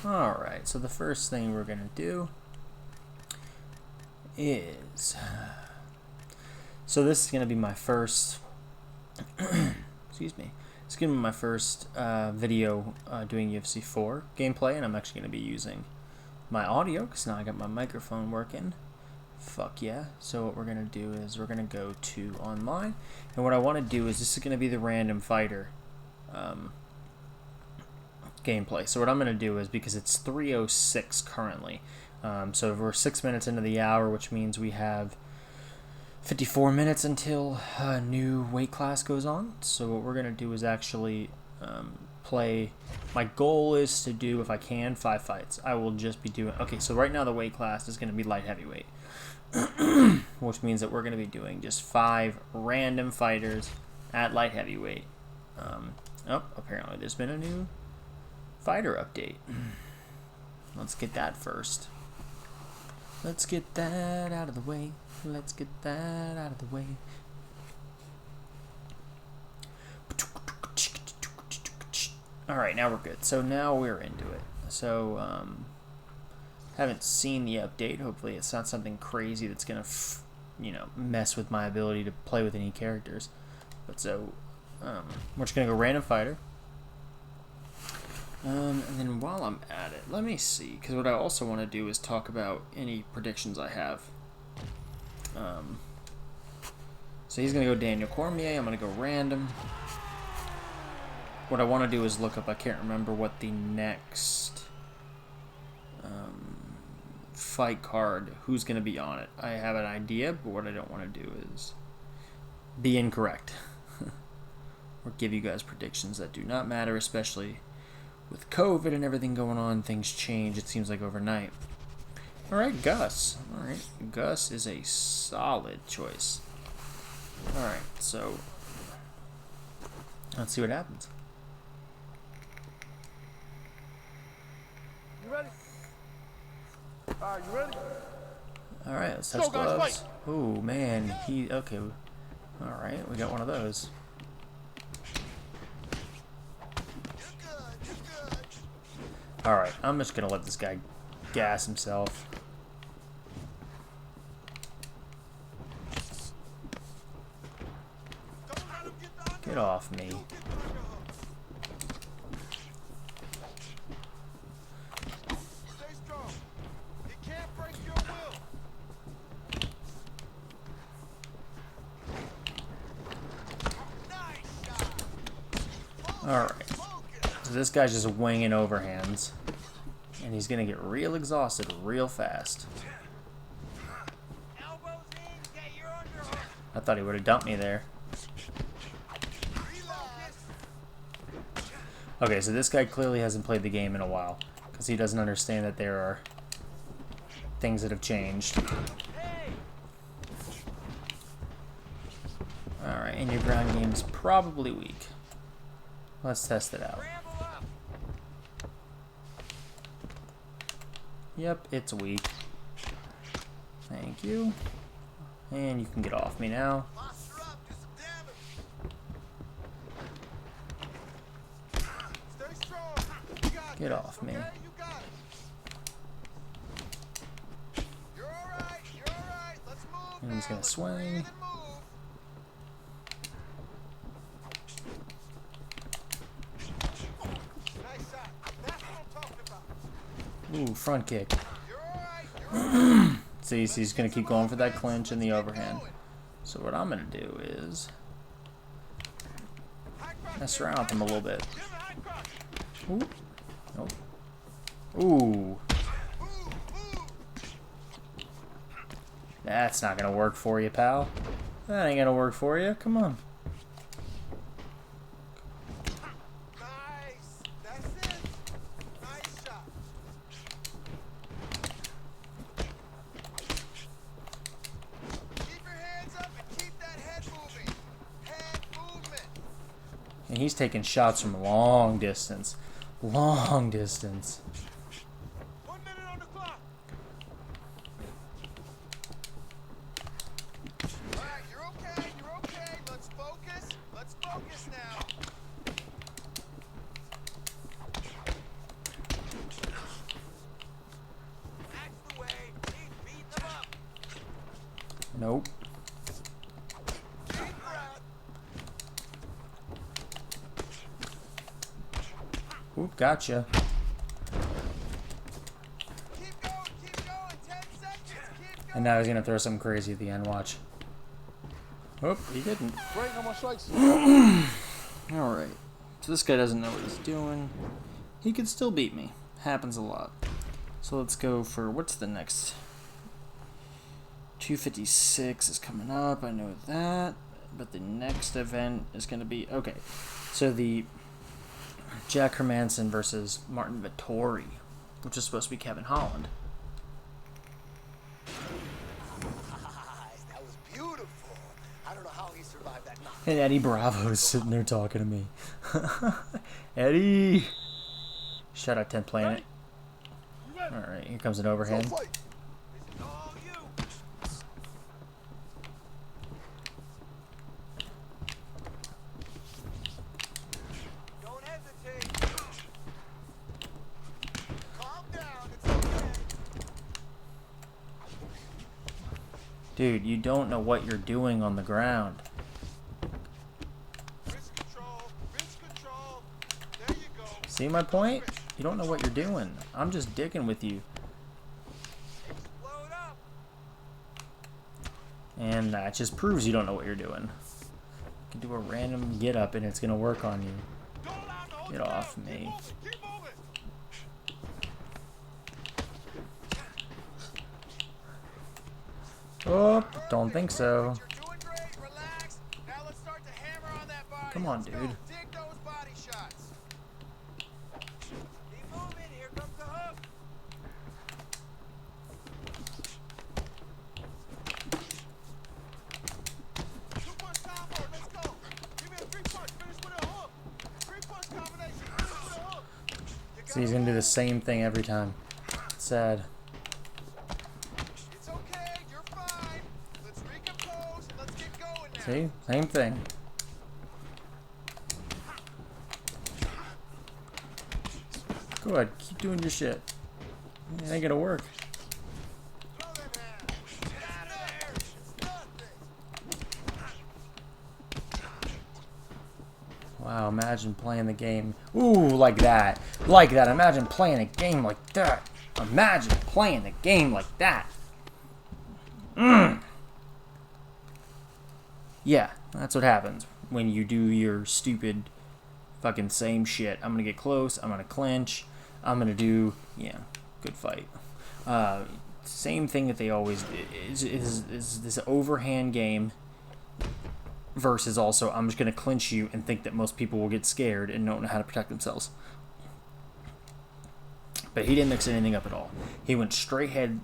Alright, so the first thing we're going to do is... So this is going to be my first... excuse me. It's going to be my first video doing UFC 4 gameplay, and I'm actually going to be using my audio, because now I got my microphone working. Fuck yeah. So what we're going to do is we're going to go to online, and what I want to do is this is going to be the random fighter gameplay. So what I'm going to do is, because it's 3:06 currently, so we're 6 minutes into the hour, which means we have 54 minutes until a new weight class goes on. So what we're going to do is actually play. My goal is to do, if I can, 5 fights. I will just be doing... Okay, so right now the weight class is going to be light heavyweight, which means that we're going to be doing just 5 random fighters at light heavyweight. Oh, apparently there's been a new fighter update. Let's get that first. Let's get that out of the way. Let's get that out of the way. Alright, now we're good. So now we're into it. So, haven't seen the update. Hopefully it's not something crazy that's going to, mess with my ability to play with any characters. But so, we're just going to go random fighter. And then while I'm at it, let me see. Because what I also want to do is talk about any predictions I have. So he's going to go Daniel Cormier. I'm going to go random. What I want to do is look up, I can't remember what the next fight card, who's going to be on it. I have an idea, but what I don't want to do is be incorrect. Or give you guys predictions that do not matter, especially with COVID and everything going on. Things change, it seems like, overnight. Alright, Gus. Alright, Gus is a solid choice. Alright, so let's see what happens. You ready? Alright, you ready? Alright, let's test gloves. Ooh, man, okay. Alright, we got one of those. Alright, I'm just gonna let this guy gas himself. Get off me. Alright, so this guy's just winging overhands, and he's gonna get real exhausted real fast. I thought he would have dumped me there. Okay, so this guy clearly hasn't played the game in a while, because he doesn't understand that there are things that have changed. Alright, and your ground game's probably weak. Let's test it out. Yep, it's weak. Thank you. And you can get off me now. Get off me. And he's gonna swing. Ooh, front kick. See, he's going to keep going for that clinch and the overhand. So what I'm going to do is mess around with him a little bit. Ooh. Nope. Ooh. That's not going to work for you, pal. That ain't going to work for you. Come on. And he's taking shots from long distance. Long distance. 1 minute on the clock. Alright, you're okay, you're okay. Let's focus. Let's focus now. Nope. Deep breath. Oop, gotcha. Keep going, 10 seconds, keep going. And now he's gonna throw something crazy at the end, watch. Oop, he didn't. Great, no more strikes. Alright. So this guy doesn't know what he's doing. He could still beat me. Happens a lot. So let's go for, what's the next? 256 is coming up, I know that. But the next event is going to be, okay. So the Jack Hermanson versus Martin Vettori, which is supposed to be Kevin Holland. That was beautiful. I don't know how he survived that knock. And Eddie Bravo's sitting there talking to me. Eddie! Shout out 10th Planet. Alright, here comes an overhand. This is all you. Don't hesitate. Calm down, it's okay. Dude, you don't know what you're doing on the ground. Wrist control, wrist control. There you go. See my point? You don't know what you're doing. I'm just dicking with you. Explode up. And that just proves you don't know what you're doing. You can do a random get up and it's gonna work on you. Go loud, hold Get it off down. me. Keep moving. Oh, don't think so. You're doing great. Relax. Now let's start to hammer on that body. Come on, Let's go. dude. Dig those body shots. Keep moving. Here comes the hook. Two-punch combo. Let's go. Give me a three-punch. Finish with a hook. Three-punch combination. Finish with a hook. You See, he's gonna do the same thing every time. It's sad. It's okay. You're fine. Let's recompose and let's get going now. See? Same thing. Go ahead, keep doing your shit. It ain't gonna work. Throw them hands. Get out of there. It's nothing. Wow, imagine playing the game. Ooh, like that. Like that. Imagine playing a game like that. Imagine playing a game like that. Yeah, that's what happens when you do your stupid fucking same shit. I'm gonna get close. I'm gonna clinch. I'm gonna do, yeah, good fight. Same thing that they always do is this overhand game versus also I'm just gonna clinch you and think that most people will get scared and don't know how to protect themselves. But he didn't mix anything up at all. He went straight head,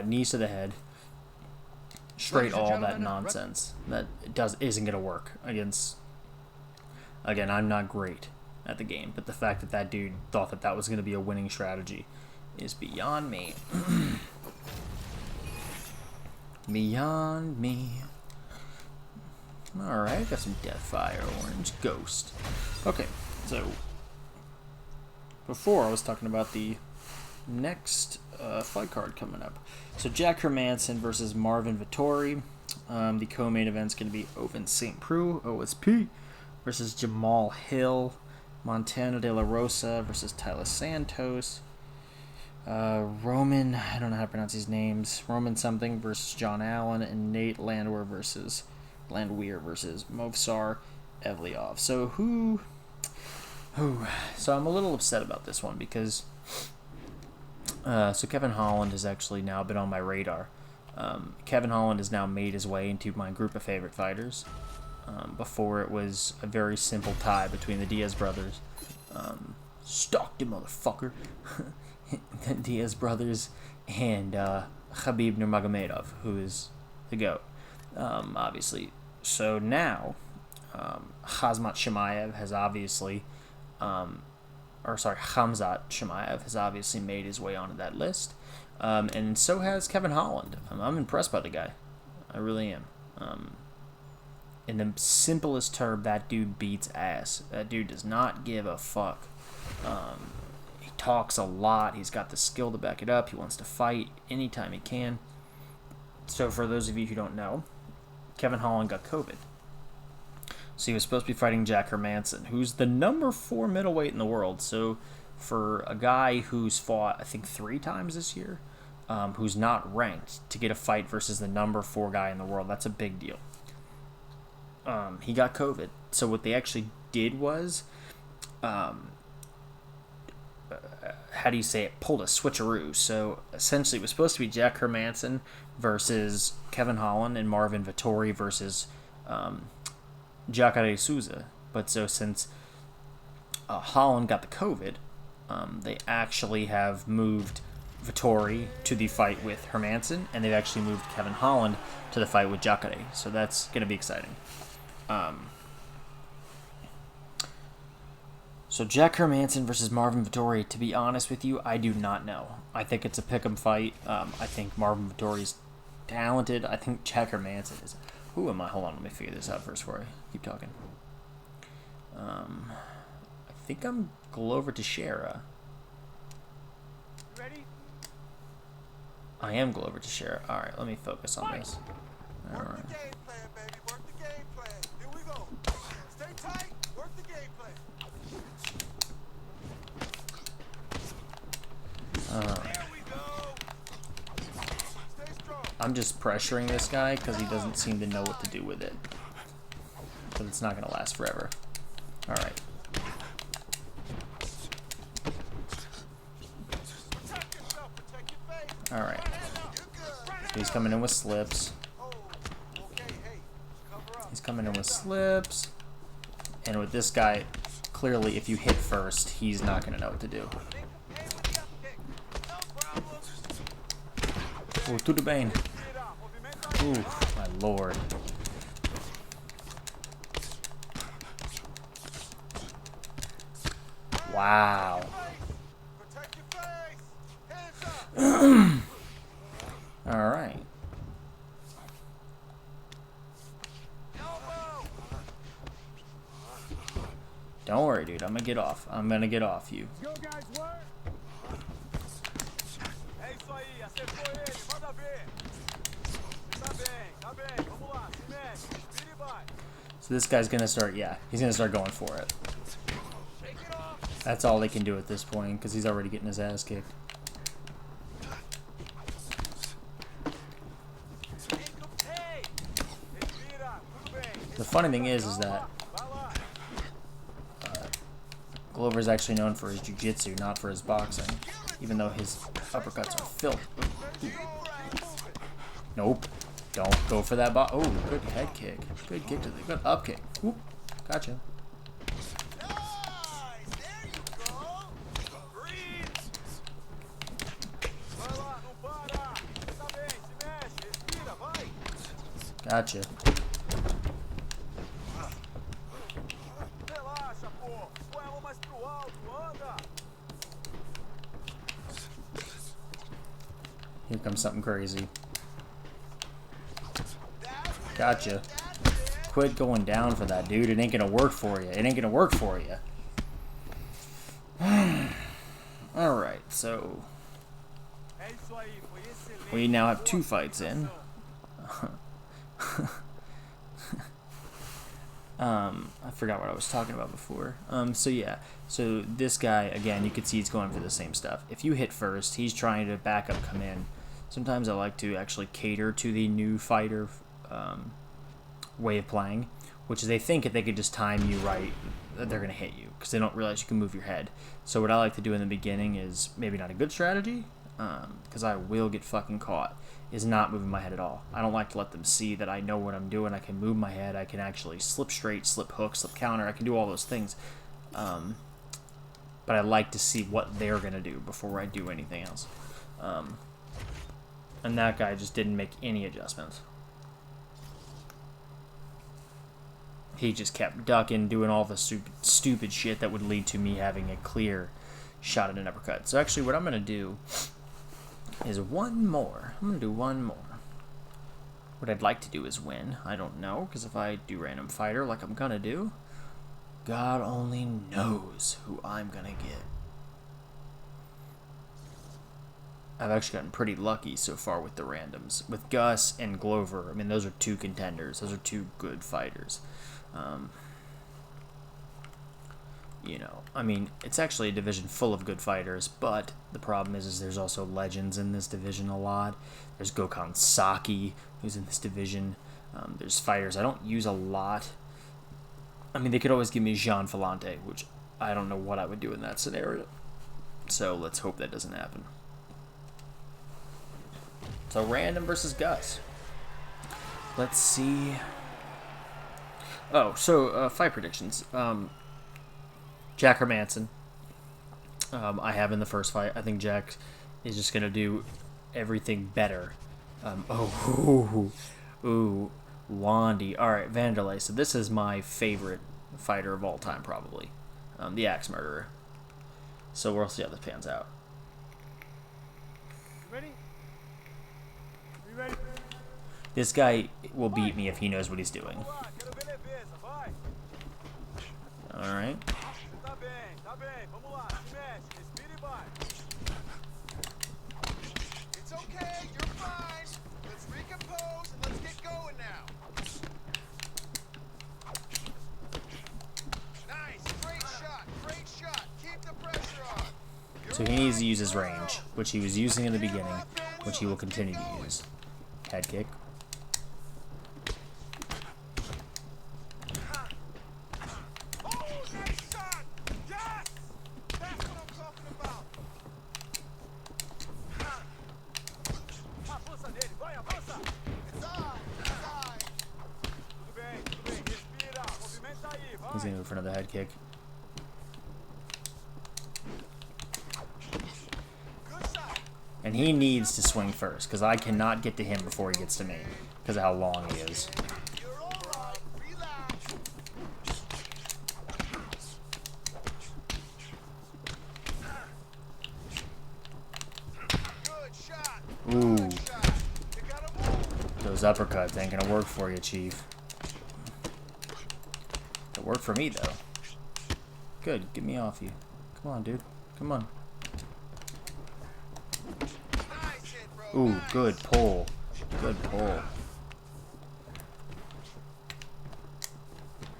knees to the head, straight all that nonsense that isn't gonna work against. Again, I'm not great at the game, but the fact that that dude thought that that was gonna be a winning strategy is beyond me. Beyond me. Alright, got some Deathfire Orange Ghost. Okay, so before I was talking about the next fight card coming up. So Jack Hermanson versus Marvin Vettori. The co-main event's going to be Owen St. Preux, OSP, versus Jamal Hill. Montana De La Rosa versus Tyler Santos. Roman, I don't know how to pronounce these names. Roman something versus John Allen, and Nate Landwehr versus Movsar Evliov. So so I'm a little upset about this one because so Kevin Holland has actually now been on my radar. Kevin Holland has now made his way into my group of favorite fighters. Before it was a very simple tie between the Diaz brothers. Stockton, motherfucker. The Diaz brothers and Khabib Nurmagomedov, who is the GOAT, obviously. So now, Khamzat Chimaev has obviously, Khamzat Chimaev has obviously made his way onto that list, and so has Kevin Holland. I'm impressed by the guy. I really am. In the simplest term, that dude beats ass. That dude does not give a fuck. He talks a lot. He's got the skill to back it up. He wants to fight anytime he can. So for those of you who don't know, Kevin Holland got COVID. So he was supposed to be fighting Jack Hermanson, who's the number 4 middleweight in the world. So for a guy who's fought, I think, 3 times this year, who's not ranked, to get a fight versus the number 4 guy in the world, that's a big deal. He got COVID. So what they actually did was, how do you say it, pulled a switcheroo. So essentially it was supposed to be Jack Hermanson versus Kevin Holland and Marvin Vettori versus Jacare Souza. But so since Holland got the COVID, they actually have moved Vettori to the fight with Hermanson, and they've actually moved Kevin Holland to the fight with Jacare. So that's going to be exciting. So Jack Hermanson versus Marvin Vettori, to be honest with you, I do not know. I think it's a pick'em fight. I think Marvin Vettori's talented. I think Jack Hermanson is... Who am I? Hold on, let me figure this out first before I keep talking. I think I'm Glover Teixeira. Ready? I am Glover Teixeira. Alright, let me focus on this. Work Alright. the game plan, baby. Work the game plan. Here we go. Stay tight. Work the game plan. There we go. Stay strong. I'm just pressuring this guy because he doesn't seem to know what to do with it. But it's not going to last forever. Alright. Protect yourself. Protect your face. Alright. You're good. He's coming in with slips. Oh, okay. Hey, cover up. He's coming in with slips. And with this guy, clearly if you hit first, he's not going to know what to do. Make him pay with the up kick. No problem. Oh, to the bane. Mira, movimento aí. Ooh, my lord. Wow. Protect your face. Hands up. Alright. Elbow. Don't worry, dude. I'm gonna get off. I'm gonna get off you. Go, guys, work. É isso aí, acertou ele, manda ver. Tá bem, vamos lá, se mexe, vira e vai. So this guy's gonna start, yeah, he's gonna start going for it. Shake it off. That's all they can do at this point because he's already getting his ass kicked. Make him pay. Respira, tudo bem. The funny thing is that Vai lá. Glover's actually known for his jiu-jitsu, not for his boxing, even though his uppercuts are filthy. Nope. Don't go for that Oh, good head kick. Good kick to the... Good up kick. Whoop. Gotcha. Nice, there you go. Breathe. Vai lá, não para. Tá bem, se mexe, respira, vai. Gotcha. Relaxa, pô. Põe a mão mais pro alto, anda. Here comes something crazy. That's it. Gotcha. That's it. Quit going down for that, dude. It ain't gonna work for you. It ain't gonna work for you. Alright, so É isso aí, foi excelente. we now have 2 fights in. I forgot what I was talking about before. So yeah, so this guy, again, you can see he's going for the same stuff. If you hit first, he's trying to back up, come in. Sometimes I like to actually cater to the new fighter way of playing, which is they think if they could just time you right, they're going to hit you, because they don't realize you can move your head. So what I like to do in the beginning is maybe not a good strategy, because I will get fucking caught, is not moving my head at all. I don't like to let them see that I know what I'm doing. I can move my head. I can actually slip straight, slip hook, slip counter. I can do all those things. But I like to see what they're going to do before I do anything else. And that guy just didn't make any adjustments. He just kept ducking, doing all the stupid shit that would lead to me having a clear shot at an uppercut. So actually what I'm going to do is one more. I'm going to do one more. What I'd like to do is win. I don't know, because if I do random fighter like I'm going to do, God only knows who I'm going to get. I've actually gotten pretty lucky so far with the randoms. With Gus and Glover, I mean, those are two contenders. Those are two good fighters. Um, I mean, it's actually a division full of good fighters, but the problem is there's also legends in this division a lot. There's Gokhan Saki, who's in this division. There's fighters I don't use a lot. I mean, they could always give me Jean Falante, which I don't know what I would do in that scenario. So let's hope that doesn't happen. So random versus Gus. Let's see. Oh, so fight predictions. Jack Hermanson. I have in the first fight. I think Jack is just gonna do everything better. Wandy. All right, Vanderlei. So this is my favorite fighter of all time, probably. The Axe Murderer. So we'll see how this pans out. Ready? You ready? This guy will beat me if he knows what he's doing. All right. It's okay, you're fine. Let's recompose and let's get going now. Nice, great shot. Keep the pressure on. So he needs to use his range, which he was using in the beginning, which he will continue to use. Head kick. Oh, nice shot! Yes! That's what I'm talking about. It's on. He's going to go for another head kick. And he needs to swing first, because I cannot get to him before he gets to me, because of how long he is. You're all right. Relax. Good shot. Ooh, You gotta move. those uppercuts ain't going to work for you, Chief. It worked for me, though. Good, get me off you. Come on, dude. Come on. Nice hit, bro. Ooh, Nice. good pull. Good pull.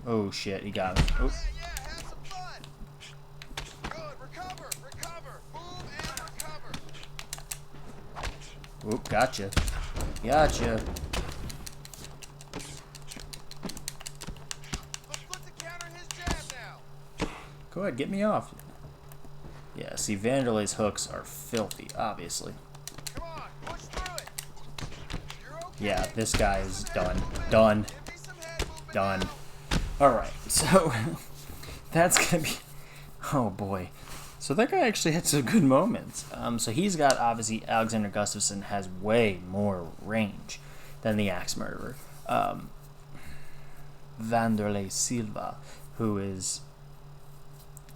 Oh, shit, he got me. Oh. Yeah, have some fun. Good, recover. Move and recover. Oop, gotcha. Gotcha. Let's put to counter his jab now. Go ahead, get me off. Yeah, see, Vanderlei's hooks are filthy, obviously. Come on, push through it. You're okay. Yeah, this guy is done. Done. Give me some head movement Done. now. Alright, so that's gonna be... Oh, boy. So that guy actually had some good moments. So he's got, obviously, Alexander Gustafsson has way more range than the Axe Murderer. Vanderlei Silva, who is,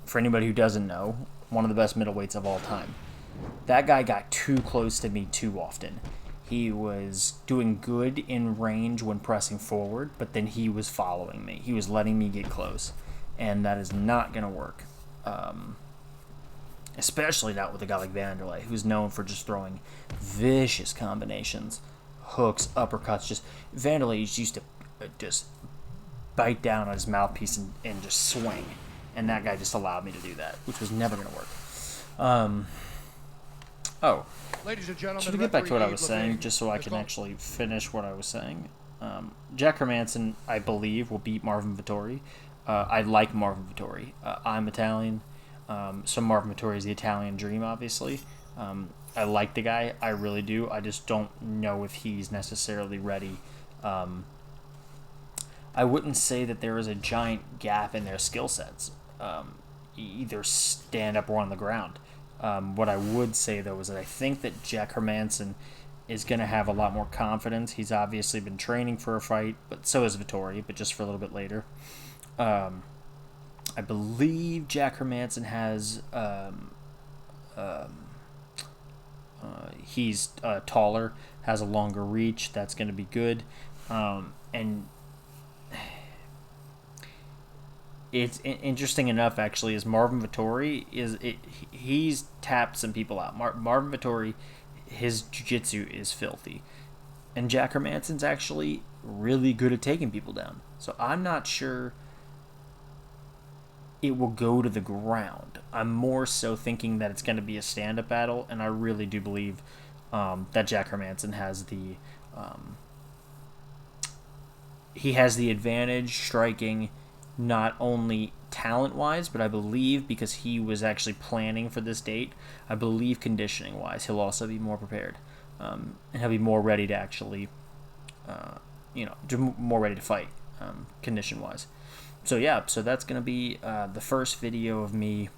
for anybody who doesn't know, one of the best middleweights of all time. That guy got too close to me too often. He was doing good in range when pressing forward, but then he was following me. He was letting me get close, and that is not going to work. Especially not with a guy like Vanderlei, who's known for just throwing vicious combinations, hooks, uppercuts. Vanderlei used to just bite down on his mouthpiece and just swing, and that guy just allowed me to do that, which was never going to work. Ladies and gentlemen, To get back to what I referee was saying, Levine just so I has can called- actually finish what I was saying, Jack Hermanson, I believe, will beat Marvin Vittori. I like Marvin Vittori. I'm Italian, so Marvin Vittori is the Italian dream, obviously. I like the guy, I really do. I just don't know if he's necessarily ready. I wouldn't say that there is a giant gap in their skill sets, either stand up or on the ground. What I would say, though, is that I think that Jack Hermanson is going to have a lot more confidence. He's obviously been training for a fight, but so is Vittori, but just for a little bit later. I believe Jack Hermanson has... he's taller, has a longer reach. That's going to be good. And it's interesting enough, actually, is Marvin Vittori he's tapped some people out. Marvin Vittori his jiu-jitsu is filthy. And Jack Hermansson's actually really good at taking people down. So I'm not sure it will go to the ground. I'm more so thinking that it's going to be a stand-up battle, and I really do believe that Jack Hermansson has the advantage striking, not only talent-wise, but I believe because he was actually planning for this date, I believe conditioning-wise he'll also be more prepared, and he'll be more ready to actually, more ready to fight, condition-wise. So yeah, so that's gonna be the first video of me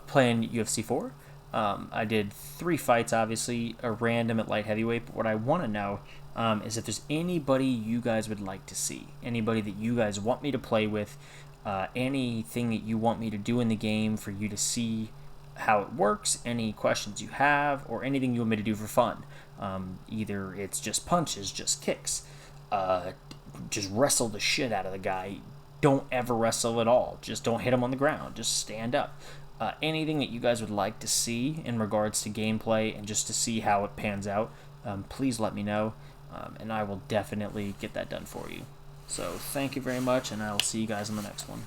playing UFC 4. I did 3 fights, obviously, a random at light heavyweight. But what I want to know is if there's anybody you guys would like to see, anybody that you guys want me to play with, anything that you want me to do in the game for you to see how it works, any questions you have, or anything you want me to do for fun. Either it's just punches, just kicks, just wrestle the shit out of the guy. Don't ever wrestle at all. Just don't hit him on the ground. Just stand up. Anything that you guys would like to see in regards to gameplay and just to see how it pans out, please let me know, and I will definitely get that done for you. So thank you very much, and I'll see you guys in the next one.